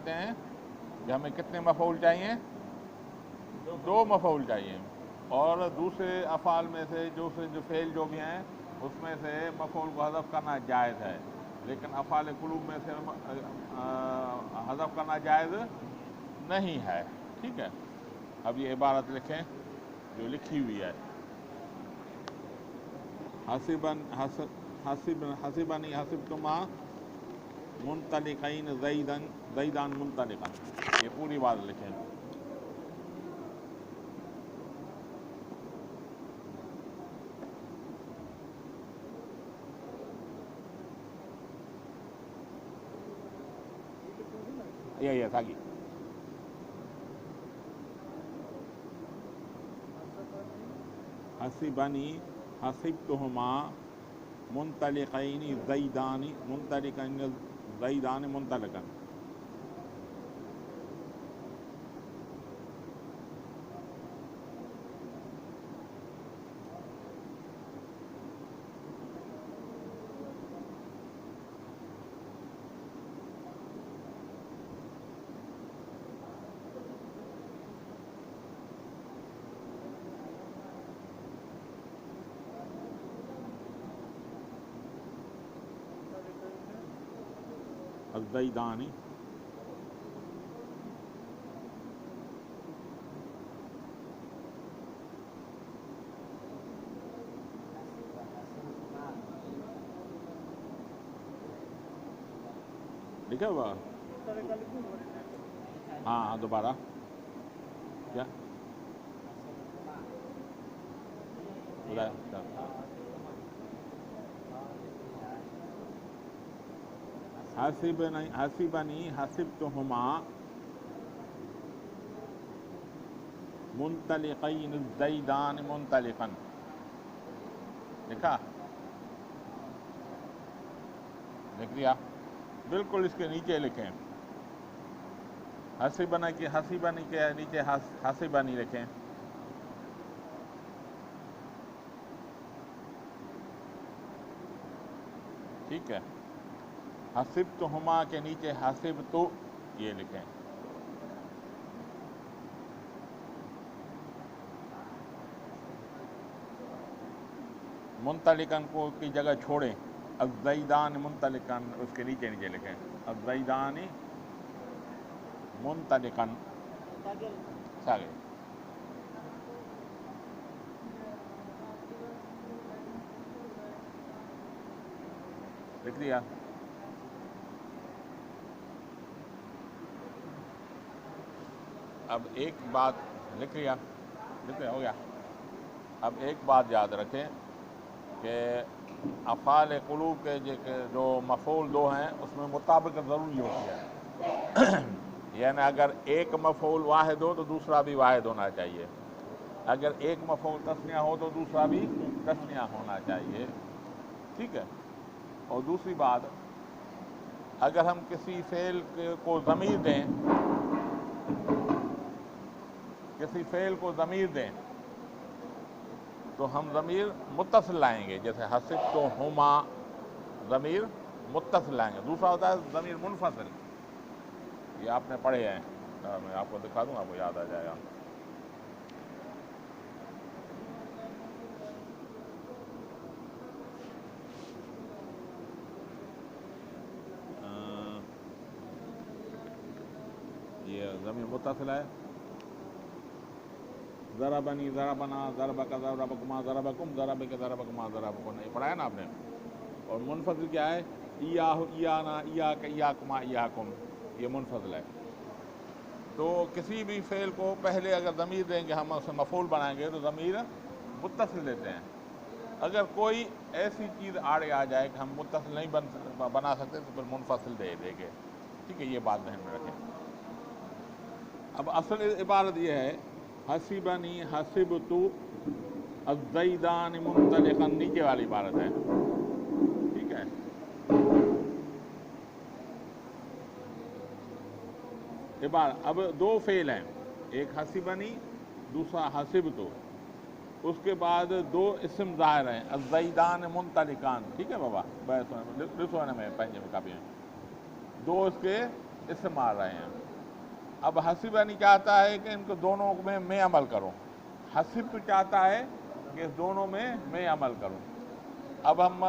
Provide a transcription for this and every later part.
کہتے ہیں کہ ہمیں کتنے مفعول چاہیے؟ 2 مفعول چاہیے، اور دوسرے افعال میں سے جو فعل جو بھی ہیں اس میں سے مفعول کو حذف کرنا جائز ہے، لیکن افعال قلوب میں سے حذف کرنا جائز نہیں ہے. ٹھیک ہے، اب یہ عبارت لکھیں جو لکھی ہوئی ہے. حسبنی حسبتما منطلقین زیدان منطلقا، یہ پوری بات لکھیں. یہ تھا حسبنی حسبتہما منطلقین زیدان منطلقا. الزیدانی لکھا ہوا. ہاں دوبارہ کیا حسبنی حسبتہما منطلقین الزیدان منطلقا. لکھا؟ لکھ دیا؟ بالکل اس کے نیچے لکھیں. حسبنی کے نیچے حسبنی لکھیں. ٹھیک ہے، حسبتہما کے نیچے حسبتو یہ لکھیں. منطلقاً کو کی جگہ چھوڑیں. الزیدان منطلقاً اس کے نیچے لکھیں. الزیدان منطلقاً ساگے. لکھ دیا؟ اب ایک بات لکھ لیا ہو گیا. اب ایک بات یاد رکھیں کہ افعال قلوب کے جو مفعول 2 ہیں اس میں مطابقت ضروری ہوتی ہے. یعنی اگر ایک مفعول واحد ہو تو دوسرا بھی واحد ہونا چاہیے، اگر ایک مفعول تثنیہ ہو تو دوسرا بھی تثنیہ ہونا چاہیے. ٹھیک ہے. اور دوسری بات، اگر ہم کسی فعل کو ضمیر دیں، تو ہم ضمیر متصل لائیں گے. جیسے حسبتہما ضمیر متصل لائیں گے. دوسرا ہوتا ہے ضمیر منفصل. یہ آپ نے پڑھے ہیں، میں آپ کو دکھا دوں، آپ کو یاد آ جائے گا. یہ ضمیر متصل ہے. ضربنی ضربنا ضربک ضربکما ضربکم ضربک ضربکما ضربکن، یہ پڑھا ہے نا آپ نے. اور منفصل کیا ہے؟ ایاہ ایانا ایاک ایاکما ایاکم، یہ منفصل ہے. تو کسی بھی فعل کو پہلے اگر ضمیر دیں گے، ہم اسے مفعول بنائیں گے تو ضمیر متصل دیتے ہیں. اگر کوئی ایسی چیز آڑے آ جائے کہ ہم متصل نہیں بنا سکتے تو پھر منفصل دے دیں گے. ٹھیک ہے، یہ بات ذہن میں رکھیں. اب اصل عبارت یہ ہے حسبنی حسبتو الزیدان منطلقا، نیچے والی عبارت ہے. ٹھیک ہے. اب 2 فعل ہیں، ایک حسبنی دوسرا حسبتو. اس کے بعد 2 اسم ظاہر ہیں، الزیدان منطلقان. ٹھیک ہے بابا، لکھو میں پنجے میں کاپی میں 2 اس کے اس سے مار رہے ہیں. اب حسیبنی چاہتا ہے کہ ان کو دونوں میں عمل کروں. حسب چاہتا ہے کہ اس دونوں میں عمل کروں. اب ہم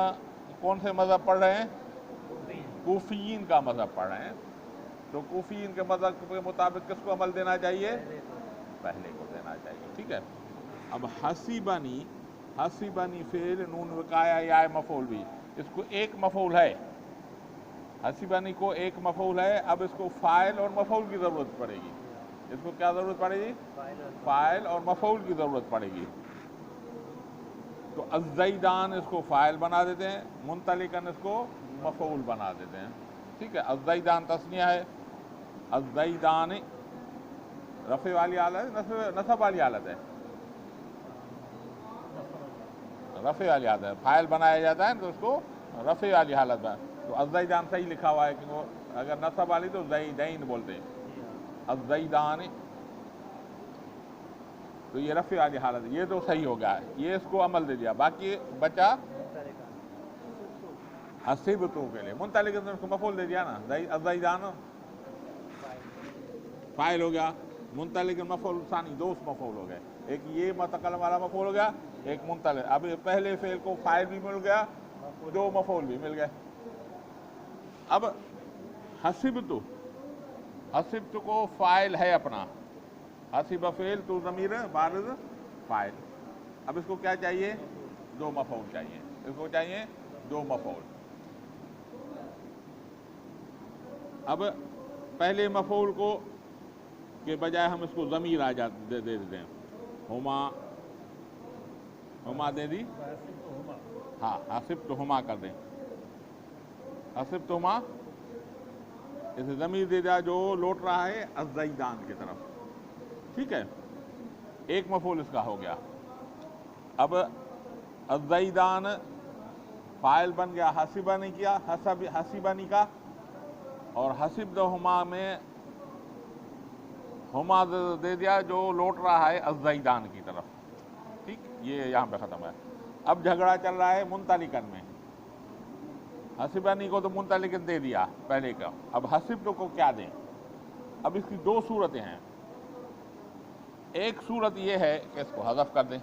کون سے مذہب پڑھ رہے ہیں؟ کوفیین کا مذہب پڑھ رہے ہیں. تو کوفیین کے مذہب کے مطابق کس کو عمل دینا چاہیے؟ پہلے کو دینا چاہیے. ٹھیک ہے. اب حسیبنی فعل نون وقایا یا مفعول بھی، اس کو ایک مفعول ہے. حسیبنی کو ایک مفعول ہے. اب اس کو فاعل اور مفعول کی ضرورت پڑے گی. اس کو کیا ضرورت پڑے گی؟ فاعل اور مفعول کی ضرورت پڑے گی. تو الزیدان اس کو فاعل بنا دیتے ہیں، منطلقاً اس کو مفعول بنا دیتے ہیں. ٹھیک ہے. الزیدان تثنیہ ہے. الزیدان رفع والی حالت ہے، نصب والی حالت ہے؟ رفع والی حالت ہے. فاعل بنایا جاتا ہے تو اس کو رفع والی حالت ہے. تو الزیدان صحیح لکھا ہوا ہے کہ وہ اگر نصب والی تو زیدین بولتے ہیں. الزیدان تو یہ رفع والی حالت ہے. یہ تو صحیح ہو گیا ہے، یہ اس کو عمل دے دیا. باقی بچا حسبتو کے لیے منطلق اس کو مفعول دے دیا نا. الزیدان فاعل ہو گیا، منطلق مفعول ثانی، دو مفعول ہو گئے. ایک یہ متکلم والا مفعول ہو گیا، ایک منطلق. اب پہلے فعل کو فاعل بھی مل گیا، دو مفعول بھی مل گئے. اب حسبت کو فاعل ہے اپنا، حسب فعل تو ضمیر بارز فاعل. اب اس کو کیا چاہیے؟ دو مفعول چاہیے. اس کو چاہیے دو مفعول. اب پہلے مفعول کو کے بجائے ہم اس کو ضمیر دے دیتے ہیں. ہما دے دی. ہاں حسبتہما کر دیں. حسبتہما اسے ضمیر دے دیا جو لوٹ رہا ہے الزیدان کی طرف. ٹھیک ہے. ایک مفعول اس کا ہو گیا. اب الزیدان فاعل بن گیا، حسبنی کیا، حسبنی کا، اور حسبتہما میں ہما دے دیا جو لوٹ رہا ہے الزیدان کی طرف. ٹھیک. یہ یہاں پہ ختم ہے. اب جھگڑا چل رہا ہے منطلقاً میں. حسبنی کو تو منطلقاً دے دیا پہلے کا. اب حسبت کو کیا دیں؟ اب اس کی دو صورتیں ہیں. ایک صورت یہ ہے کہ اس کو حذف کر دیں.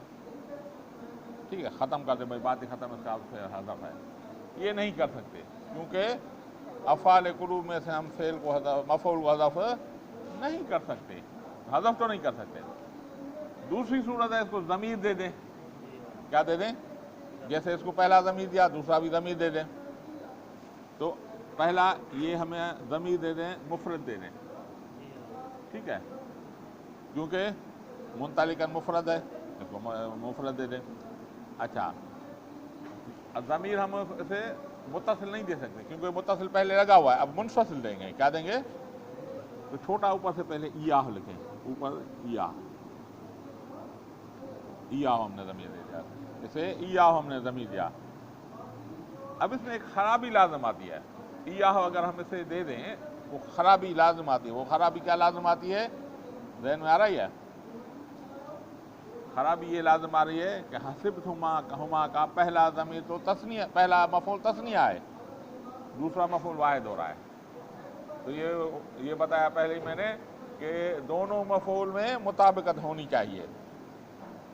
ٹھیک ہے. ختم کر دیں بھائی، بات ہی ختم، اس کا حذف ہے. یہ نہیں کر سکتے کیونکہ افعال قلوب میں سے ہم فعل کو مفعول کو حذف نہیں کر سکتے. حذف تو نہیں کر سکتے. دوسری صورت ہے اس کو ضمیر دے دیں. کیا دے دیں؟ جیسے اس کو پہلا ضمیر دیا، دوسرا بھی ضمیر دے دیں. تو پہلا یہ ہمیں ضمیر دے دیں، مفرد دے دیں. ٹھیک ہے. کیونکہ منطلقاً مفرد ہے، اس کو مفرد دے دیں. اچھا، ضمیر ہم اسے متصل نہیں دے سکتے کیونکہ متصل پہلے لگا ہوا ہے. اب منفصل دیں گے. کیا دیں گے؟ تو چھوٹا اوپر سے پہلے ایاہ لکھیں. اوپر ایاہ ہم نے ضمیر دے دیا. اسے ایاہ ہم نے ضمیر دیا. اب اس میں ایک خرابی لازم آتی ہے. ایاہ اگر ہم اسے دے دیں وہ خرابی لازم آتی ہے. وہ خرابی کیا لازم آتی ہے؟ ذہن میں آ رہی ہے؟ خرابی یہ لازم آ رہی ہے کہ حسبتہما کا پہلا ضمیر تو تثنیہ، پہلا مفعول تثنیہ ہے، دوسرا مفعول واحد ہو رہا ہے. تو یہ بتایا پہلے ہی میں نے کہ دونوں مفعول میں مطابقت ہونی چاہیے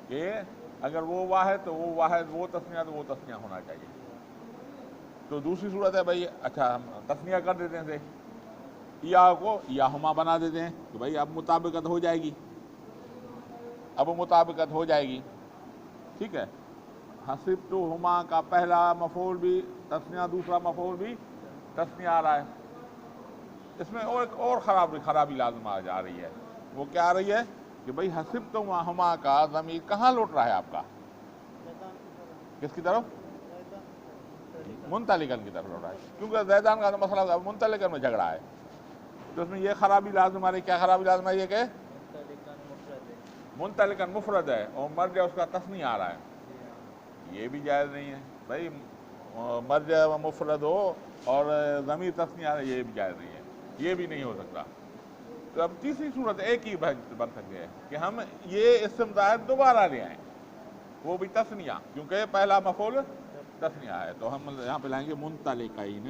کہ اگر وہ واحد تو وہ واحد، وہ تثنیہ تو وہ تثنیہ ہونا چاہیے. تو دوسری صورت ہے بھائی، اچھا ہم تثنیہ کر دیتے ہیں، یا کو یاہما بنا دیتے ہیں کہ بھائی اب مطابقت ہو جائے گی. اب مطابقت ہو جائے گی. ٹھیک ہے. حسبتہما کا پہلا مفعول بھی تثنیہ، دوسرا مفعول بھی تثنیہ آ رہا ہے. اس میں ایک اور خرابی لازم آ جا رہی ہے. وہ کیا آ رہی ہے کہ بھائی حسبتہما کا ضمیر کہاں لوٹ رہا ہے آپ کا؟ کس کی طرف؟ منطلقاً کی طرف لوٹ رہا ہے. کیونکہ زیدان کا مسئلہ منطلقاً میں جھگڑا ہے. تو اس میں یہ خرابی لازم آ رہی ہے. کیا خرابی لازم آ رہی ہے کہ منطلقاً مفرد ہے اور مرجع اس کا تثنیہ آ رہا ہے. یہ بھی جائز نہیں ہے بھائی. مرجع مفرد ہو اور ضمیر تثنیہ آ رہا ہے، یہ بھی جائز نہیں ہے. یہ بھی نہیں ہو سکتا. تو اب تیسری صورت ایک ہی بن سکتی ہے کہ ہم یہ اسم ظاہر دوبارہ لے آئیں، وہ بھی تثنیہ، کیونکہ پہلا مفعول تثنیہ ہے. تو ہم یہاں پہ لائیں گے منطلقین.